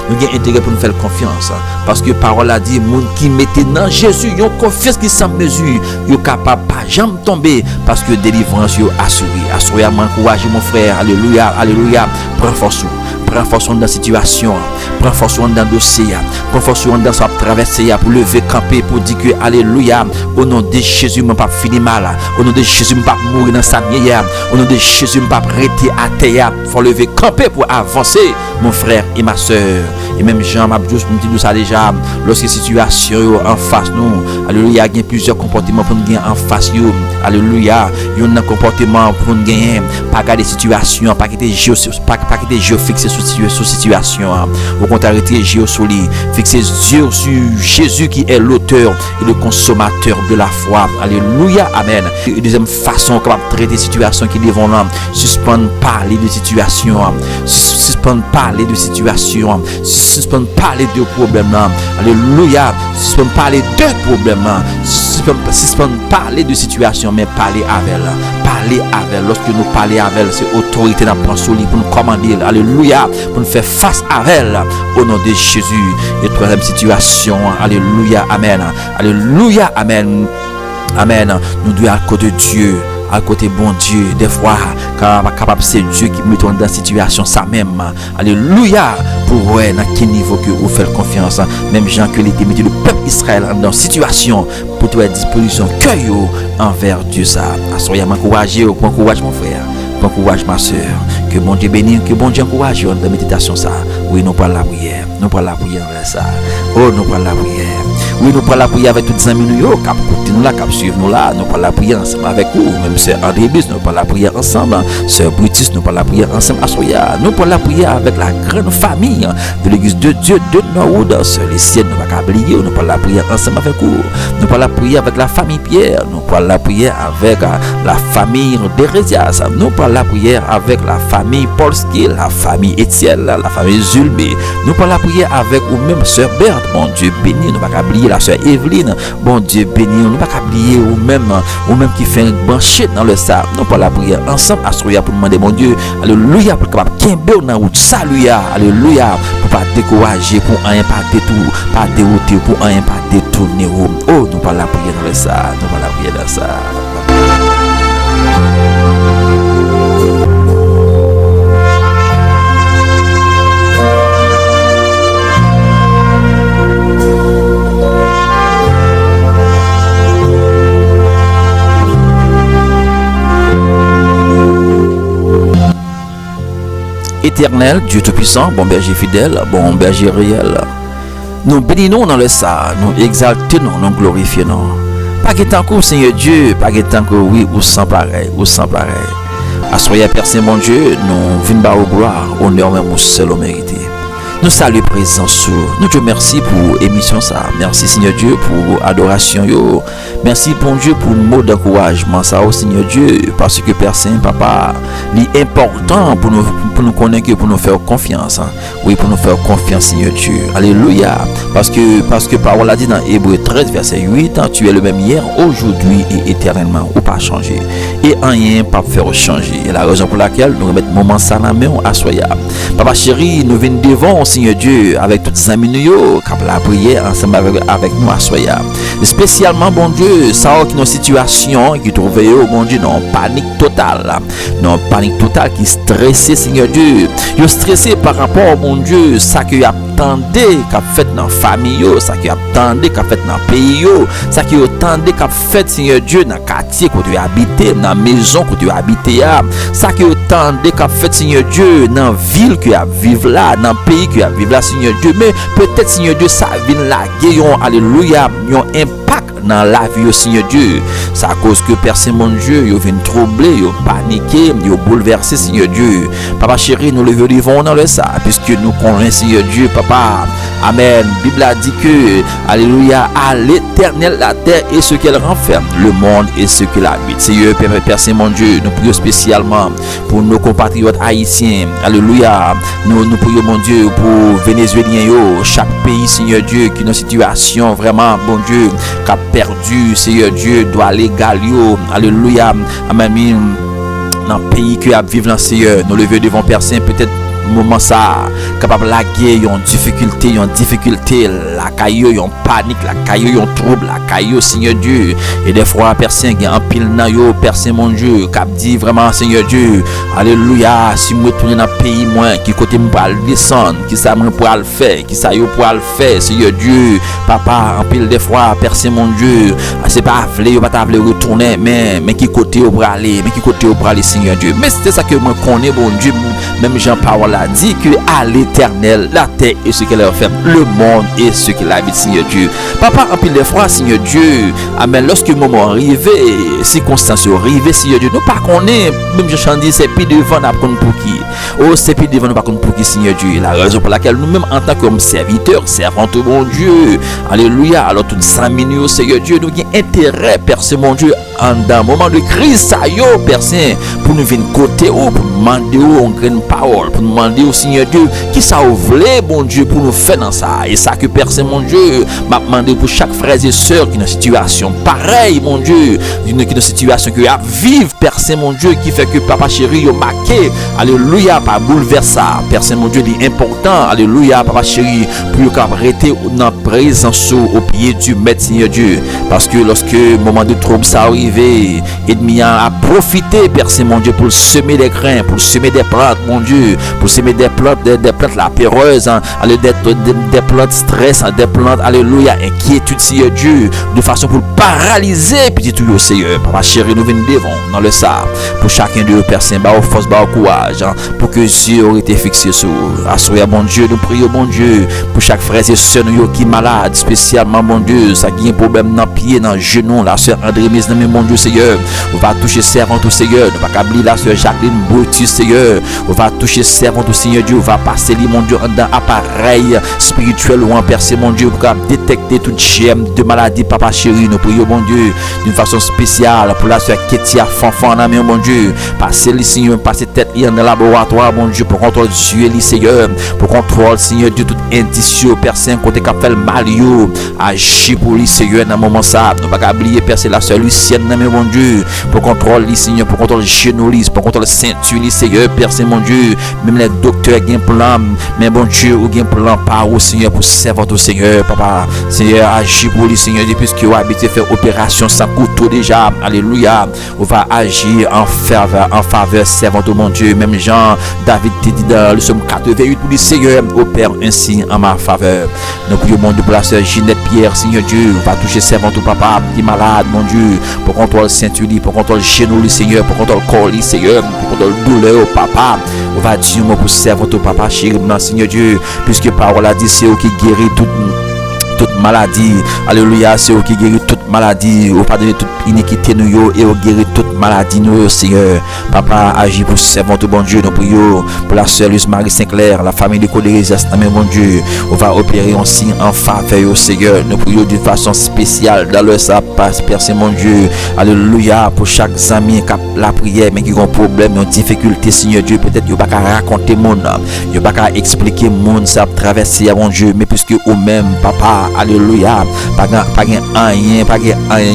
Nous avons intérêt pour nous faire confiance. Parce que la parole a dit, moun qui mettent dans Jésus, ils ont confiance qui sans mesure, ils sont capables de pas jamais tomber parce que délivrance est assurée. Assurée à m'encourager mon frère. Alléluia, alléluia. Prends force. Prends force dans la situation. Prends force dans le dossier. Prends force dans sa traversée pour lever camper pour dire que alléluia. Au nom de Jésus, je ne pas finir mal. Au nom de Jésus, je ne pas mourir dans sa meilleure. Au nom de Jésus, je ne pas arrêter à terre. Il faut lever camper pour avancer, mon frère et ma soeur. Et même Jean Mabdous nous dit ça déjà. Lorsque la situation en face nous, alléluia, il y a plusieurs comportements pour nous gagner en face. Alléluia, il y a un comportement pour nous gagner. Pas garder situation, pas quitter Dieu fixé sur situation. Au contraire, arrêter Dieu sur lui. Fixer Dieu sur Jésus qui est l'auteur et le consommateur de la foi. Alléluia, amen. Une deuxième façon capable de traiter situation qui devant là, suspendre parler de situation. Suspendre parler de situation. Suspendre parler de problème là. Alléluia. Suspendre parler de problème là. Suspendre parler de situation, mais parler avec elle. Parler avec elle. Lorsque nous parlons avec elle, c'est autorité dans le solide pour nous commander. Alléluia. Pour nous faire face à elle. Au nom de Jésus. Et troisième situation. Alléluia. Amen. Alléluia. Amen. Amen. Nous devons à côté de Dieu. À côté bon Dieu, des fois, capable c'est Dieu qui met dans la situation ça même. Alléluia. Pour voir dans quel niveau que vous faites confiance. Même Jean que l'été mis le peuple Israël dans situation pour trouver disposition cœur envers Dieu ça. Soyez encouragé, bon courage mon frère. Bon courage ma soeur. Que bon Dieu bénisse, que bon Dieu encourage dans la méditation ça. Oui, nous parlons la prière. Nous parlons la prière vers ça. Oh, nous parlons la prière. Oui, nous parlons la prière avec toutes les amis nous cap écouter nous là, cap suivre nous là. Nous parlons la prière ensemble avec vous. Même sœur André Bis, nous parlons la prière ensemble. Sœur Brutus, nous parlons la prière ensemble à Soya. Nous parlons la prière avec la grande famille de l'église de Dieu de Norwood. Sœur les siennes, nous ne pas oublier. Nous parlons la prière ensemble avec vous. Nous parlons la prière avec la famille Pierre. Nous parlons la prière avec la famille d'Hérésias. Nous parlons la prière avec la famille Polski, la famille Étienne, la famille Zulbé. Nous parlons la prière avec ou même sœur Berthe. Bon Dieu béni, nous ne pas oublier la sœur Evelyne. Bon Dieu béni, nous ne pas oublier ou même qui fait un banquet dans le sable. Nous parlons la prière ensemble à Soya pour demander mon Dieu, alléluia, pour capable Kimber dans route. Salut, alléluia, pour pas décourager, pour rien pas détourner, pas dérouter, pour rien pas détourner. Oh, nous parlons la prière dans le sable, nous parlons la prière dans le sable. Éternel, Dieu Tout-Puissant, bon berger fidèle, bon berger réel. Nous bénissons dans le ça, nous exaltons, nous glorifions. Pas que tant que Seigneur Dieu, pas que tant que oui ou sans pareil, ou sans pareil. À soyez Père Saint mon Dieu, nous venons par gloire, honneur même au seul au mérité. Nous saluons présence. Nous te merci pour émission ça. Merci Seigneur Dieu pour adoration yo. Merci bon Dieu pour le mot d'encouragement ça au Seigneur Dieu parce que Père Saint Papa, c'est important pour nous connaître, pour nous faire confiance. Oui, pour nous faire confiance Seigneur Dieu. Alléluia. Parce que parole a dit dans Hébreux 13 verset 8, tu es le même hier, aujourd'hui et éternellement, ou pas changer. Et rien pas faire changer. Et la raison pour laquelle nous remettons moment ça dans la main à soya. Papa chéri, nous venons devant Seigneur Dieu avec toutes les amis nous qui la prière ensemble avec nous à soya. Spécialement bon Dieu, ça qui nos situations qui trouvent bon Dieu non panique totale. Non panique totale qui stressé Seigneur Dieu. Yo stressé par rapport bon Dieu, ça que attendez qu'a fait dans famille, ça qui attendez qu'a fait dans pays, ça qui attendez qu'a fait Seigneur Dieu dans quartier que tu habites, dans maison que tu habites, ça qui attendez qu'a fait Seigneur Dieu dans ville que tu vivre là, dans pays que tu vivre là Seigneur Dieu, mais peut-être Seigneur Dieu ça vient la guérison, alléluia, yon impact dans la vie Seigneur Dieu. C'est à cause que Père Saint mon Dieu, yo vient troubler, yo paniquer, yo bouleverser Seigneur Dieu. Papa chéri, nous le vivons dans le ça puisque nous connaissons Seigneur Dieu Papa. Amen. Bible a dit que alléluia, à l'Éternel la terre et ce qu'elle renferme, le monde et ce qu'il habite. Seigneur Père Saint mon Dieu, nous prions spécialement pour nos compatriotes haïtiens. Alléluia. Nous prions mon Dieu pour Vénézuéliens yo, chaque pays Seigneur Dieu qui est dans une situation vraiment bon Dieu qui a perdu Seigneur Dieu doit légal yo. Alléluia. Amen. Dans le pays que a vivre dans Seigneur, nous lever devant Père Saint peut-être moment ça capable la guerre, yon difficulté, la caillou, yon panique, la caillou, yon trouble, la caillou Seigneur Dieu. Et des fois personne qui en pile nan yo, personne mon Dieu, cap dit vraiment Seigneur Dieu. Alléluia, si moi retourner dans pays moins qui côté moi pour descendre, qui ça moi pour le faire, qui ça yo pour le faire Seigneur Dieu. Papa en pile des fois personne mon Dieu, c'est pas vle yo pas vle retourner mais qui côté yo pour aller, Seigneur Dieu. Mais c'est ça que moi connais bon Dieu, même Jean Paul a dit que à l'Éternel la terre et ce qu'elle a fait, le monde et ce qu'il habite Seigneur Dieu. Papa en pile des fois Seigneur Dieu, amen, lorsque le moment arrivé, circonstances arrivées Seigneur Dieu, nous pas connaît, même Jean dit c'est puis devant n'a pour qui. Oh c'est puis devant n'a pas pour qui Seigneur Dieu. La raison pour laquelle nous même en tant que serviteurs, servants de mon Dieu. Alléluia. Alors toutes les amis nous Seigneur Dieu, nous avons intérêt Père Saint mon Dieu en un moment de crise ça yo Père Saint pour nous venir côté pour demander une grande parole, pour demander au Seigneur Dieu qui ça voulait bon Dieu pour nous faire dans ça. Et ça que Père Saint mon Dieu m'a demandé pour chaque frère et sœur qui est dans une situation pareille mon Dieu, qui est dans une situation que à vivre Père Saint mon Dieu qui fait que papa chéri yo marqué. Alléluia, pas bouleverser ça. Père Saint mon Dieu dit important. Alléluia, papa chéri pour que arrêter dans présence au pied du maître Seigneur Dieu parce que lorsque moment de trouble ça arrivé, ennemi a profité Père Saint mon Dieu pour semer des grains, pour semer des plantes mon Dieu, pour semer des plantes la péreuse, des plantes stress, des plantes alléluia inquiétude Seigneur Dieu de façon pour paralyser petit tout Seigneur. Papa chéri nous venons devant dans le ça pour chacun de Père Saint ba force ba courage pour que Dieu aurait été fixé sur assoya bon Dieu. Nous prions bon Dieu pour chaque frère et sœur nous qui malade spécialement bon Dieu, ça qui a un problème dans pied dans genou, la sœur André Mise dans mon Dieu Seigneur, on va toucher servant au Seigneur, ne pas oublier la sœur Jacqueline Brutus Seigneur, on va toucher servant au Seigneur Dieu, on va passer lui mon Dieu dans appareil spirituel ou en percé mon Dieu pour détecter toute germe de maladie papa chéri. Nous prions mon Dieu d'une façon spéciale pour la sœur Ketia Fanfan dans mon Dieu, passer les Seigneur, passer tête dans le laboratoire mon Dieu pour contrôler Dieu les Seigneur, pour contrôler Seigneur Dieu tout indice Père Saint côté qu'a fait le mal yo agir pour les Seigneur dans moment ça. Ne pas oublier Père c'est la sœur Lucienne dans mon Dieu pour contrôler les Seigneur, pour contrôler genou pour contrôler ceinture les Seigneur. Père Saint mon Dieu, même les docteurs gain plan mais bon Dieu ou gain plan par au Seigneur pour servir au Seigneur. Papa Seigneur agir pour les Seigneur depuis que vous habitez faire opération sans couteau déjà. Alléluia, on va agir en faveur servant au mon Dieu. Même Jean David te dit dans le psaume 88 pour les Seigneur opère ainsi en ma faveur. Nous prions mon Dieu pour la sœur Ginette Pierre Seigneur Dieu, on va toucher servant au papa qui est malade mon Dieu, pour contrôler ceinture, pour contrôler genou le Seigneur, pour contrôler corps le Seigneur, pour contrôler douleur au papa. On va dire moi pour servir au papa chéri Seigneur Dieu, puisque parole a dit c'est eux qui guérit toute maladie. Alléluia, c'est eux qui guérit toute maladie, ou pardonner toute iniquité nous et ou guérir toute maladie nous, Seigneur. Papa, agis pour servant tout bon Dieu, nous prions pour la sœur Luz Marie Sinclair, la famille de Codérésias, amen mon Dieu. On va opérer un signe en faveur, Seigneur. Nous prions d'une façon spéciale dans le passe, Père Saint mon Dieu. Alléluia, pour chaque ami qui a la prière, mais qui a un problème, une difficulté, Seigneur Dieu. Peut-être qu'il n'y a pas qu'à raconter mon âme, il n'y a pas qu'à expliquer mon ça traverser à mon Dieu, mais puisque ou même, Papa, alléluia, pas rien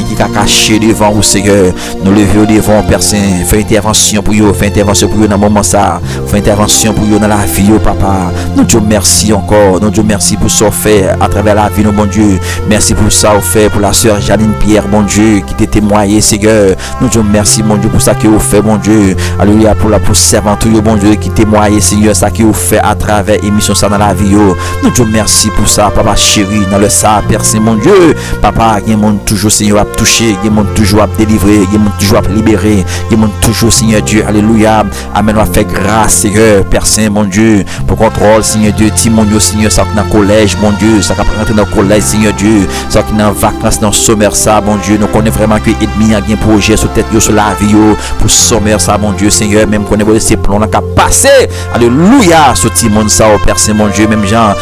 qui a caché devant vous, Seigneur. Nous levons devant, Père Saint. Fais intervention pour vous, fais intervention pour vous dans le moment ça. Fais intervention pour vous dans la vie, Papa. Nous Dieu merci encore. Nous Dieu merci pour ce fait à travers la vie, mon Dieu. Merci pour ça au fait pour la sœur Janine Pierre, mon Dieu, qui t'a témoigné, Seigneur. Nous Dieu merci, mon Dieu, pour ça que vous fait, mon Dieu. Alléluia, pour la servante, mon Dieu, qui témoigne, Seigneur, ça que vous fait à travers émission ça dans la vie. Nous Dieu merci pour ça, Papa chéri, dans le ça, Père Saint, mon Dieu. Papa, il y a monde toujours, Seigneur, à toucher, il y a monde toujours à délivrer, il y a monde toujours à libérer, il y a monde toujours, Seigneur Dieu. Alléluia. Amen. On va faire grâce, Seigneur, Père Saint, mon Dieu, pour contrôle, Seigneur Dieu. Timon, Seigneur, ça qui est dans le collège, mon Dieu, ça qui est rentré dans le collège, Seigneur Dieu, ça qui est en vacances, dans le sommaire, ça, mon Dieu. Nous connaissons vraiment que l'ennemi a un projet sur tête, sur la vie, pour sommaire, ça, mon Dieu, Seigneur. Même qu'on ait ces plans, qui a passé. Alléluia. Ce Timon, ça, Père Saint, mon Dieu, même Jean,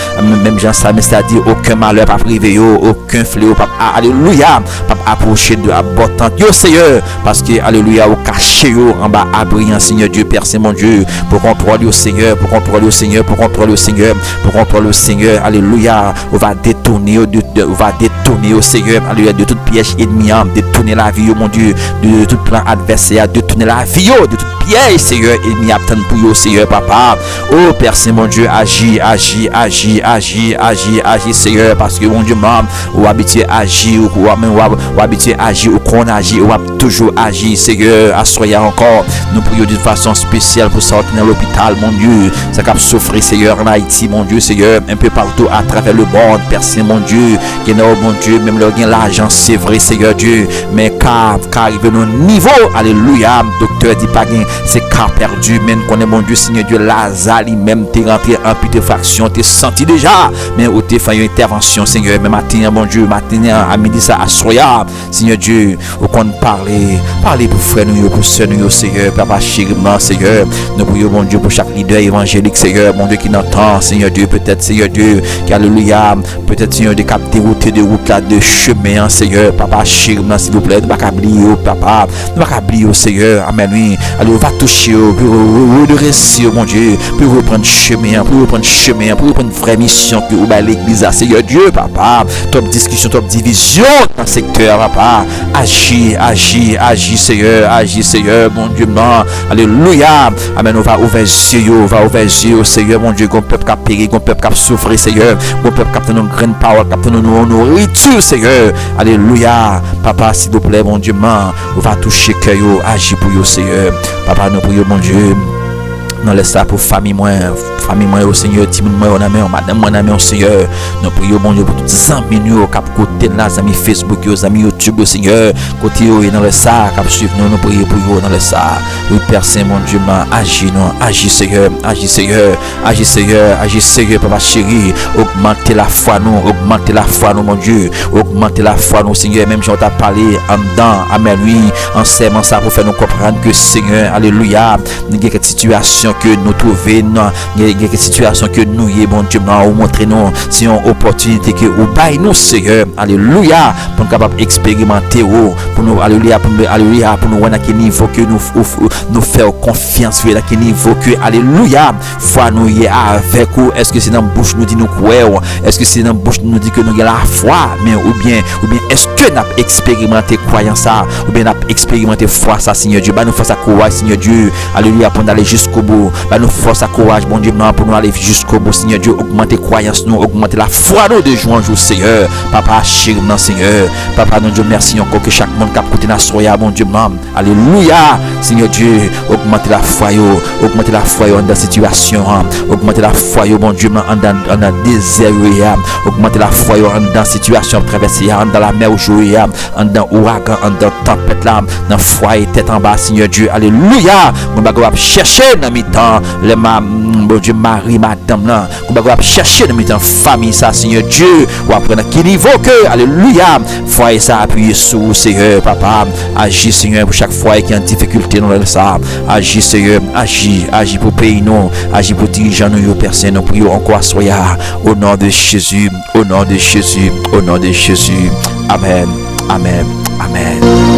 ça, mais c'est-à-dire aucun malheur pas privé, aucun fléau, pas, alléluia, pas approcher de la botte, Seigneur, parce que, alléluia, au caché, en bas, brillant, Seigneur Dieu, Père Saint, mon Dieu, pour contrôler au Seigneur, pour contrôler au Seigneur, pour contrôler au Seigneur, pour contrôler au Seigneur, alléluia, on va détourner au Seigneur, alléluia, de toute piège ennemi, détourner la vie, mon Dieu, de tout plan adversaire, détourner la vie, de toute piège, Seigneur, ennemi attend pour vous, Seigneur, Papa, oh, Père Saint, mon Dieu, agis, Seigneur, parce que, mon Dieu, ou habitué à agir, ou habitué à agir, ou qu'on agit, ou toujours agir, Seigneur, assoyez encore, nous prions d'une façon spéciale pour sortir dans l'hôpital, mon Dieu, ça cap souffrir, Seigneur, en Haïti, mon Dieu, Seigneur, un peu partout à travers le monde, Père Saint, mon Dieu, qui est mon Dieu, même leur gain l'argent, c'est vrai, Seigneur Dieu, mais car arrive nos niveaux, alléluia, docteur dit pas gain, c'est car perdu, même qu'on est mon Dieu, Seigneur Dieu, Lazare, même t'es rentré en putréfaction, t'es senti déjà, mais où t'es fait une intervention, Seigneur, mais matin, mon Dieu, matin, à midi, ça, assoya, Seigneur Dieu, au qu'on parler pour frère nous, pour soeur nous, Seigneur, Papa chéri, Seigneur, nous prions, mon Dieu, pour chaque leader évangélique, Seigneur, mon Dieu, qui n'entend, Seigneur Dieu, peut-être, Seigneur Dieu, qui alléluia, peut-être, Seigneur, des cap déroutés de route là, de chemin, Seigneur, Papa chéri, s'il vous plaît, ne pas oublier, Papa, ne pas oublier, Seigneur, amen, oui, allez, on va toucher, pour redresser, mon Dieu, pour reprendre chemin, pour reprendre vraie mission que vous avez l'église, Seigneur Dieu, Papa, top discussion, top division dans le secteur, Papa, agis, Seigneur, mon Dieu, non, alléluia, amen, on va ouvrir les yeux, Seigneur, mon Dieu, qu'on peuple qui a péri, qu'on peuple qui a souffert, Seigneur, qu'on peuple qui a nos grandes paroles, qui a nos nourritures, Seigneur, alléluia, Papa, s'il vous plaît, mon Dieu, on va toucher cœur, agir pour vous, Seigneur, Papa, nous prions, mon Dieu, nous laissons ça pour famille moi au Seigneur, Timon moi on a mis, madame moi on a mis au Seigneur, nous prions bon Dieu pour tous les amis nous cap côté là, amis Facebook, les amis YouTube au Seigneur, côté et dans le ça cap suivre nous prions pour vous dans le ça. Oui Père Saint mon Dieu, agis Seigneur, Papa chéri, augmentez la foi nous mon Dieu, augmentez la foi nous Seigneur, même j'en t'a parlé en dedans, amen oui, en serment ça pour faire nous comprendre que Seigneur, alléluia, il y a cette situation que nous trouvons, il y a des situations que nous, bon Dieu, nous montrons, c'est une opportunité que nous baillons, nous, Seigneur, alléluia, pour nous capables d'expérimenter, pour nous, alléluia, pour nous voir à quel niveau que nous faire confiance, à quel niveau que, alléluia, foi nous y est avec vous, est-ce que c'est dans la bouche nous dit nous croire, est-ce que c'est dans la bouche nous dit que nous avons la foi, mais ou bien est-ce que nous avons expérimenté croyance ça, ou bien nous avons expérimenté foi ça, Seigneur Dieu, nous force à courage, Seigneur Dieu, alléluia, pour nous aller jusqu'au bout, nous force à courage, bon Dieu, pour nous aller jusqu'au bout, Seigneur Dieu, augmenter croyance nous, augmenter la foi nous de jour en jour, Seigneur, Papa, chéri, Seigneur, Papa, nous Dieu, merci encore que chaque monde qui a côté dans soya, bon Dieu, alléluia, Seigneur Dieu, augmenter la foi dans la situation, augmenter la foi, bon Dieu, dans le désert, augmenter la foi dans la situation traversée, dans la mer au jour, dans l'ouragan, dans la tempête, dans la foi et tête en bas, Seigneur Dieu, alléluia, mon bagage chercher dans midi, temps, les bon Dieu, Marie, madame, là, qu'on va chercher dans mes famille, ça, Seigneur Dieu, ou après, à quel niveau que, alléluia, foyer ça, appuyer sur, Seigneur, papa, agis, Seigneur, pour chaque foyer qui a une difficulté dans ça, agis, Seigneur, agis pour pays, non, agis pour dirigeants, nous, personne, nous prions encore, soya, au nom de Jésus, au nom de Jésus, au nom de Jésus, amen, amen, amen.